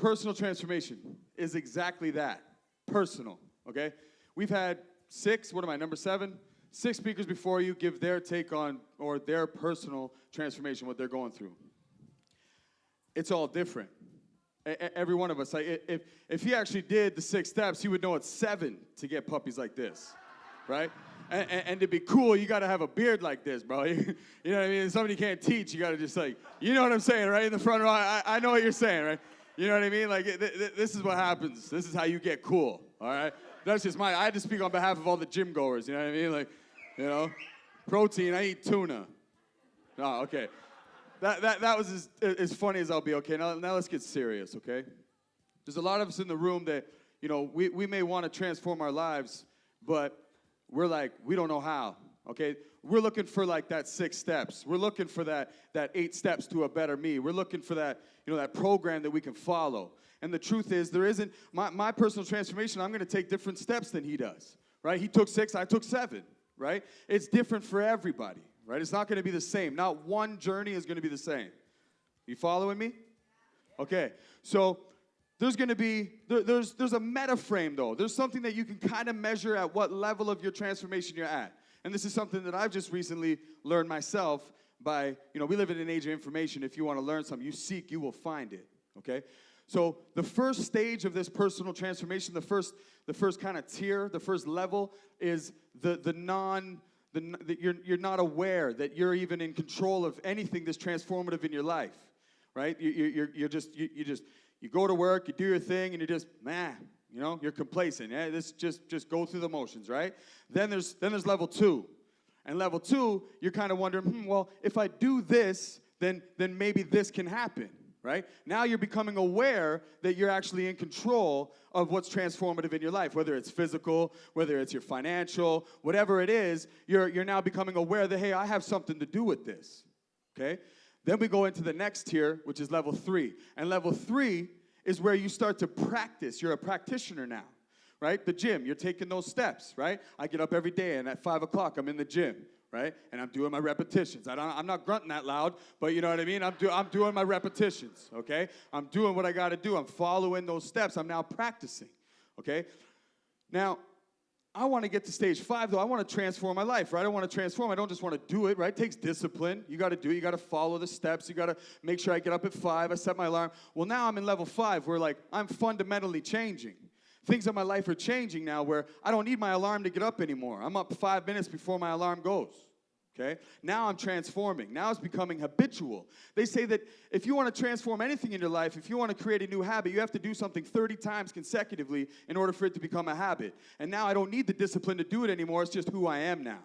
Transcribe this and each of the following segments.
personal transformation is exactly that, personal, okay? We've had number 7? 6 speakers before you give their take on, or their personal transformation, what they're going through. It's all different. Every one of us, like, if he actually did the 6 steps, he would know it's 7 to get puppies like this, right? And to be cool, you got to have a beard like this, bro. You know what I mean? Somebody can't teach. You got to just like, you know what I'm saying, right? In the front row, I know what you're saying, right? You know what I mean? Like, this is what happens. This is how you get cool, all right? That's just I had to speak on behalf of all the gym goers, you know what I mean? Like, you know, protein, I eat tuna. Oh, okay. That was as funny as I'll be, okay? Now let's get serious, okay? There's a lot of us in the room that, you know, we may want to transform our lives, but we're like, we don't know how, okay? We're looking for like that 6 steps. We're looking for that 8 steps to a better me. We're looking for that, you know, that program that we can follow. And the truth is, there isn't, my personal transformation, I'm going to take different steps than he does, right? He took 6, I took 7, right? It's different for everybody, right? It's not going to be the same. Not one journey is going to be the same. You following me? Okay, so there's going to be, there's a meta frame, though. There's something that you can kind of measure at what level of your transformation you're at. And this is something that I've just recently learned myself by, you know, we live in an age of information. If you want to learn something, you seek, you will find it, okay? So the first stage of this personal transformation, the first kind of tier, the first level is you're not aware that you're even in control of anything that's transformative in your life, right? You go to work, you do your thing, and you're just, you know, you're complacent. Yeah, this just go through the motions, right? Then there's level 2. And level 2, you're kind of wondering, well, if I do this, then maybe this can happen, right? Now you're becoming aware that you're actually in control of what's transformative in your life, whether it's physical, whether it's your financial, whatever it is, you're now becoming aware that, hey, I have something to do with this, okay? Then we go into the next tier, which is level 3. And level 3 is where you start to practice. You're a practitioner now, right? The gym, you're taking those steps, right? I get up every day, and at 5 o'clock, I'm in the gym, right? And I'm doing my repetitions. I'm not grunting that loud, but you know what I mean? I'm doing my repetitions, okay? I'm doing what I got to do. I'm following those steps. I'm now practicing, okay? Now, I want to get to stage 5, though. I want to transform my life, right? I want to transform. I don't just want to do it, right? It takes discipline. You got to do it. You got to follow the steps. You got to make sure I get up at 5. I set my alarm. Well, now I'm in level 5 where, like, I'm fundamentally changing. Things in my life are changing now where I don't need my alarm to get up anymore. I'm up 5 minutes before my alarm goes, okay? Now I'm transforming. Now it's becoming habitual. They say that if you want to transform anything in your life, if you want to create a new habit, you have to do something 30 times consecutively in order for it to become a habit. And now I don't need the discipline to do it anymore. It's just who I am now.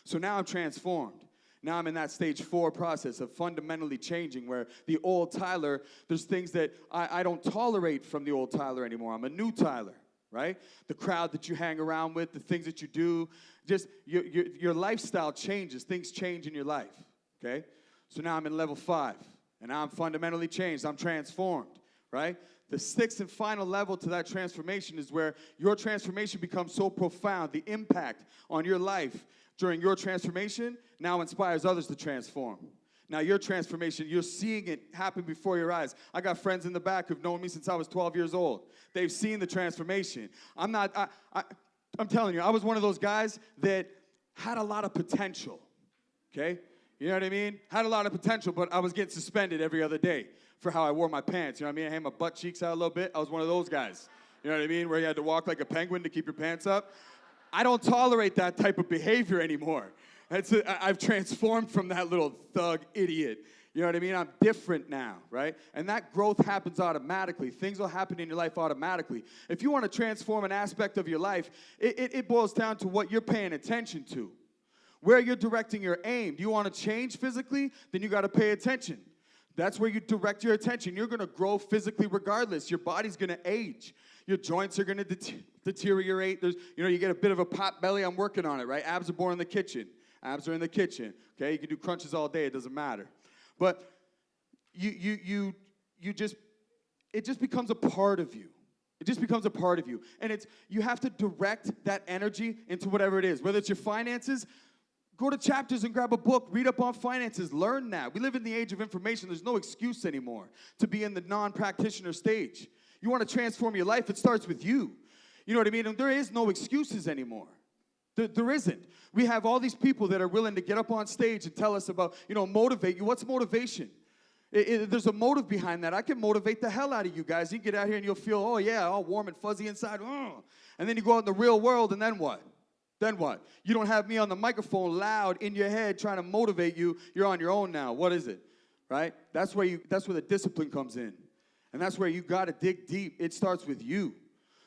So now I'm transformed. Now I'm in that stage 4 process of fundamentally changing where the old Tyler, there's things that I don't tolerate from the old Tyler anymore. I'm a new Tyler. Right? The crowd that you hang around with, the things that you do, just your lifestyle changes. Things change in your life, okay? So now I'm in level 5, and now I'm fundamentally changed. I'm transformed, right? The 6th and final level to that transformation is where your transformation becomes so profound. The impact on your life during your transformation now inspires others to transform. Now, your transformation, you're seeing it happen before your eyes. I got friends in the back who've known me since I was 12 years old. They've seen the transformation. I'm telling you, I was one of those guys that had a lot of potential, okay? You know what I mean? Had a lot of potential, but I was getting suspended every other day for how I wore my pants. You know what I mean? I had my butt cheeks out a little bit. I was one of those guys. You know what I mean? Where you had to walk like a penguin to keep your pants up. I don't tolerate that type of behavior anymore. I've transformed from that little thug idiot. You know what I mean? I'm different now, right? And that growth happens automatically. Things will happen in your life automatically. If you want to transform an aspect of your life, it boils down to what you're paying attention to. Where you're directing your aim. Do you want to change physically? Then you got to pay attention. That's where you direct your attention. You're going to grow physically regardless. Your body's going to age. Your joints are going to deteriorate. You get a bit of a pot belly. I'm working on it, right? Abs are born in the kitchen. Abs are in the kitchen, okay? You can do crunches all day. It doesn't matter. But it just becomes a part of you. It just becomes a part of you. And you have to direct that energy into whatever it is. Whether it's your finances, go to Chapters and grab a book. Read up on finances. Learn that. We live in the age of information. There's no excuse anymore to be in the non-practitioner stage. You want to transform your life, it starts with you. You know what I mean? And there is no excuses anymore. There isn't. We have all these people that are willing to get up on stage and tell us about, motivate you. What's motivation? There's a motive behind that. I can motivate the hell out of you guys. You get out here and you'll feel, oh yeah, all warm and fuzzy inside. And then you go out in the real world, and then what? Then what? You don't have me on the microphone loud in your head trying to motivate you. You're on your own now. What is it? Right? That's where the discipline comes in. And that's where you got to dig deep. It starts with you.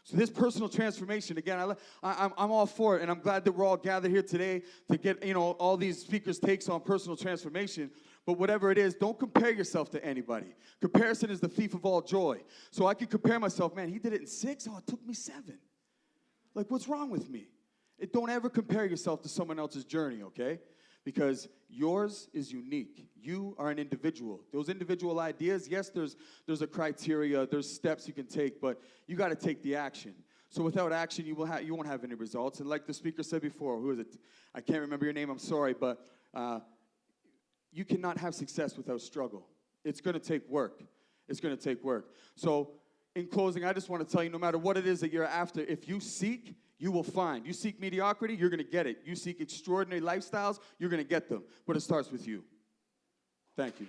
So this personal transformation, again, I'm all for it, and I'm glad that we're all gathered here today to get, all these speakers' takes on personal transformation. But whatever it is, don't compare yourself to anybody. Comparison is the thief of all joy. So I can compare myself, man, he did it in 6? Oh, it took me 7. Like, what's wrong with me? Don't ever compare yourself to someone else's journey, okay? Because yours is unique. You are an individual. Those individual ideas, yes, there's a criteria, there's steps you can take, but you got to take the action. So without action, you won't have any results. And like the speaker said before, who is it? I can't remember your name, I'm sorry, but you cannot have success without struggle. It's going to take work. It's going to take work. So in closing, I just want to tell you, no matter what it is that you're after, if you seek, you will find. You seek mediocrity, you're going to get it. You seek extraordinary lifestyles, you're going to get them. But it starts with you. Thank you.